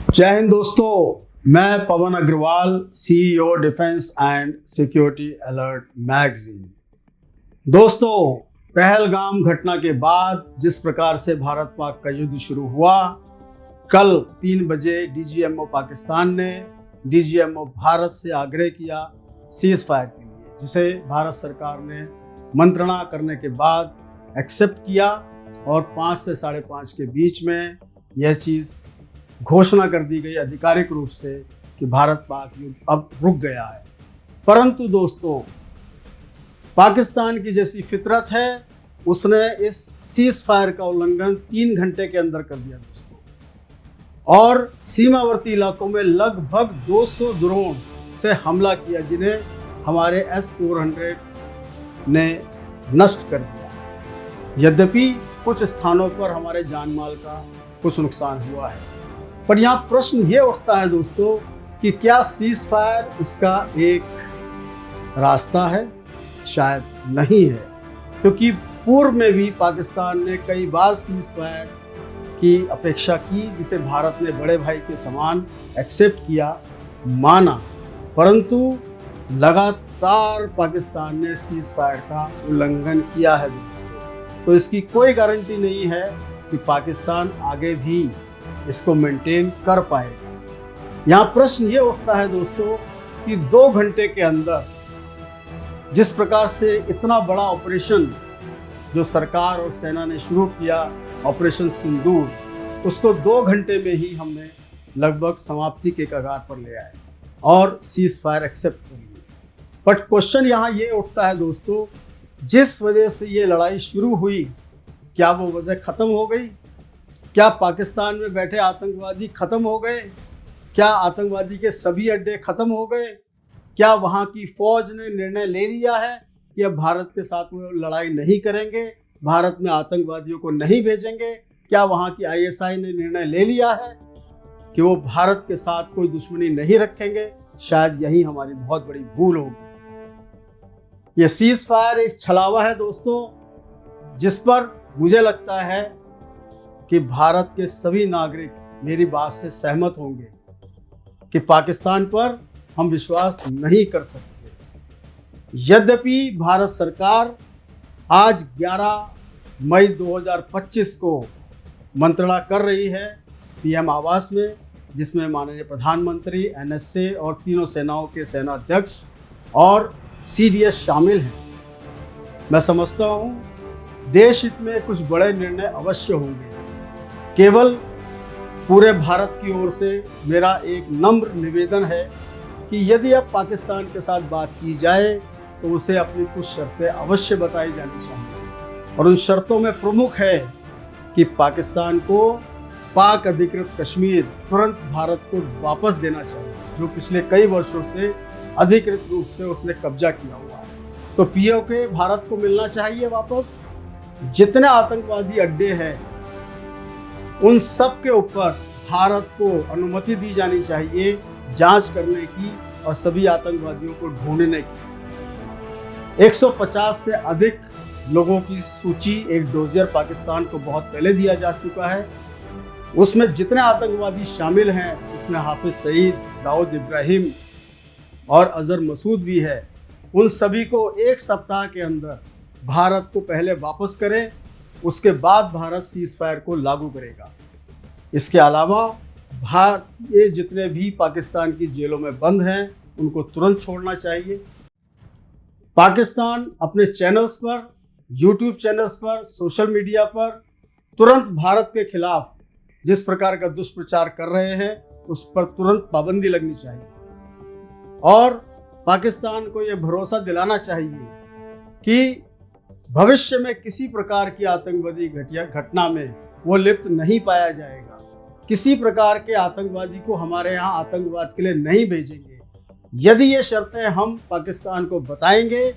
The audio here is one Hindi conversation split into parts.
जय हिंद दोस्तों, मैं Pawan Agarwal, CEO defence and security alert magazine. दोस्तों, पहलगाम घटना के बाद जिस प्रकार से भारत पाक का युद्ध शुरू हुआ, कल 3 बजे डीजीएमओ पाकिस्तान ने डीजीएमओ भारत से आग्रह किया सीज फायर के लिए, जिसे भारत सरकार ने मंत्रणा करने के बाद एक्सेप्ट किया और 5 से 5:30 के बीच में यह चीज़ घोषणा कर दी गई आधिकारिक रूप से कि भारत पाक युद्ध अब रुक गया है। परंतु दोस्तों, पाकिस्तान की जैसी फितरत है, उसने इस सीज फायर का उल्लंघन 3 घंटे के अंदर कर दिया दोस्तों, और सीमावर्ती इलाकों में लगभग 200 ड्रोन से हमला किया, जिन्हें हमारे S-400 ने नष्ट कर दिया। यद्यपि कुछ स्थानों पर हमारे जान माल का कुछ नुकसान हुआ है, पर यहाँ प्रश्न ये उठता है दोस्तों कि क्या सीज फायर इसका एक रास्ता है? शायद नहीं है, क्योंकि पूर्व में भी पाकिस्तान ने कई बार सीज फायर की अपेक्षा की, जिसे भारत ने बड़े भाई के समान एक्सेप्ट किया, माना, परंतु लगातार पाकिस्तान ने सीज फायर का उल्लंघन किया है दोस्तों। तो इसकी कोई गारंटी नहीं है कि पाकिस्तान आगे भी इसको मेंटेन कर पाएगा। यहाँ प्रश्न ये उठता है दोस्तों कि 2 घंटे के अंदर जिस प्रकार से इतना बड़ा ऑपरेशन जो सरकार और सेना ने शुरू किया, ऑपरेशन सिंदूर, उसको 2 घंटे में ही हमने लगभग समाप्ति के कगार पर ले आए और सीज फायर एक्सेप्ट कर लिए। बट क्वेश्चन यहाँ ये उठता है दोस्तों, जिस वजह से ये लड़ाई शुरू हुई, क्या वो वजह ख़त्म हो गई? क्या पाकिस्तान में बैठे आतंकवादी ख़त्म हो गए? क्या आतंकवादी के सभी अड्डे ख़त्म हो गए? क्या वहाँ की फ़ौज ने निर्णय ले लिया है कि अब भारत के साथ वो लड़ाई नहीं करेंगे, भारत में आतंकवादियों को नहीं भेजेंगे? क्या वहाँ की ISI ने निर्णय ले लिया है कि वो भारत के साथ कोई दुश्मनी नहीं रखेंगे? शायद यही हमारी बहुत बड़ी भूल होगी। ये सीज फायर एक छलावा है दोस्तों, जिस पर मुझे लगता है कि भारत के सभी नागरिक मेरी बात से सहमत होंगे कि पाकिस्तान पर हम विश्वास नहीं कर सकते। यद्यपि भारत सरकार आज 11 मई 2025 को मंत्रणा कर रही है PM आवास में, जिसमें माननीय प्रधानमंत्री, NSA और तीनों सेनाओं के सेनाध्यक्ष और CDS शामिल हैं। मैं समझता हूँ देश हित में कुछ बड़े निर्णय अवश्य होंगे। केवल पूरे भारत की ओर से मेरा एक नम्र निवेदन है कि यदि अब पाकिस्तान के साथ बात की जाए तो उसे अपनी कुछ शर्तें अवश्य बताई जानी चाहिए, और उन शर्तों में प्रमुख है कि पाकिस्तान को पाक अधिकृत कश्मीर तुरंत भारत को वापस देना चाहिए, जो पिछले कई वर्षों से अधिकृत रूप से उसने कब्जा किया हुआ है। तो POK भारत को मिलना चाहिए वापस। जितने आतंकवादी अड्डे हैं, उन सब के ऊपर भारत को अनुमति दी जानी चाहिए जांच करने की और सभी आतंकवादियों को ढूंढने की। 150 से अधिक लोगों की सूची एक डोजियर पाकिस्तान को बहुत पहले दिया जा चुका है। उसमें जितने आतंकवादी शामिल हैं, इसमें हाफिज सईद, दाऊद इब्राहिम और अजहर मसूद भी है। उन सभी को 1 सप्ताह के अंदर भारत को पहले वापस करें, उसके बाद भारत सीज फायर को लागू करेगा। इसके अलावा ये जितने भी पाकिस्तान की जेलों में बंद हैं, उनको तुरंत छोड़ना चाहिए। पाकिस्तान अपने चैनल्स पर, YouTube चैनल्स पर, सोशल मीडिया पर तुरंत भारत के खिलाफ जिस प्रकार का दुष्प्रचार कर रहे हैं, उस पर तुरंत पाबंदी लगनी चाहिए, और पाकिस्तान को ये भरोसा दिलाना चाहिए कि भविष्य में किसी प्रकार की आतंकवादी घटना में वो लिप्त नहीं पाया जाएगा। किसी प्रकार के आतंकवादी को हमारे यहाँ आतंकवाद के लिए नहीं भेजेंगे। यदि ये शर्तें हम पाकिस्तान को बताएंगे,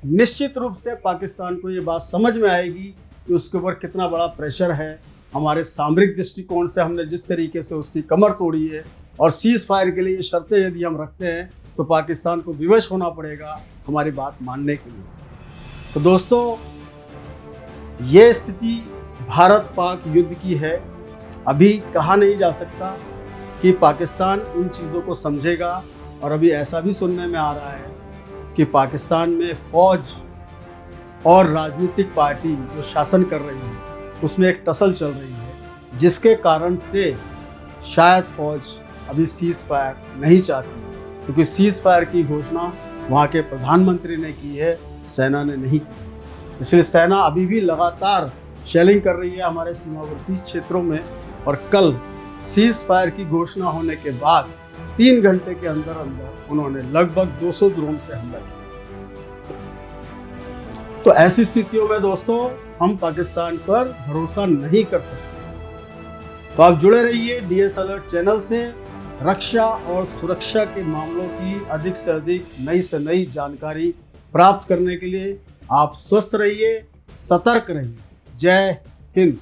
निश्चित रूप से पाकिस्तान को ये बात समझ में आएगी कि उसके ऊपर कितना बड़ा प्रेशर है। हमारे सामरिक दृष्टिकोण से हमने जिस तरीके से उसकी कमर तोड़ी है, और सीज फायर के लिए ये शर्तें यदि हम रखते हैं, तो पाकिस्तान को विवश होना पड़ेगा हमारी बात मानने के लिए। तो दोस्तों, ये स्थिति भारत पाक युद्ध की है। अभी कहा नहीं जा सकता कि पाकिस्तान इन चीज़ों को समझेगा। और अभी ऐसा भी सुनने में आ रहा है कि पाकिस्तान में फ़ौज और राजनीतिक पार्टी जो शासन कर रही है उसमें एक टसल चल रही है, जिसके कारण से शायद फ़ौज अभी सीज़ फायर नहीं चाहती, क्योंकि सीज़ फायर की घोषणा वहाँ के प्रधानमंत्री ने की है, सेना ने नहीं की। इसलिए सेना अभी भी लगातार शेलिंग कर रही है हमारे सीमावर्ती क्षेत्रों में। और कल सीज़ फायर की घोषणा होने के बाद 3 घंटे के अंदर अंदर उन्होंने लगभग 200 ड्रोन से हमला किया। तो ऐसी स्थितियों में दोस्तों हम पाकिस्तान पर भरोसा नहीं कर सकते। तो आप जुड़े रहिए DS अलर्ट चैनल से। रक्षा और सुरक्षा के मामलों की अधिक से अधिक नई से नई जानकारी प्राप्त करने के लिए आप स्वस्थ रहिए, सतर्क रहिए। जय हिंद।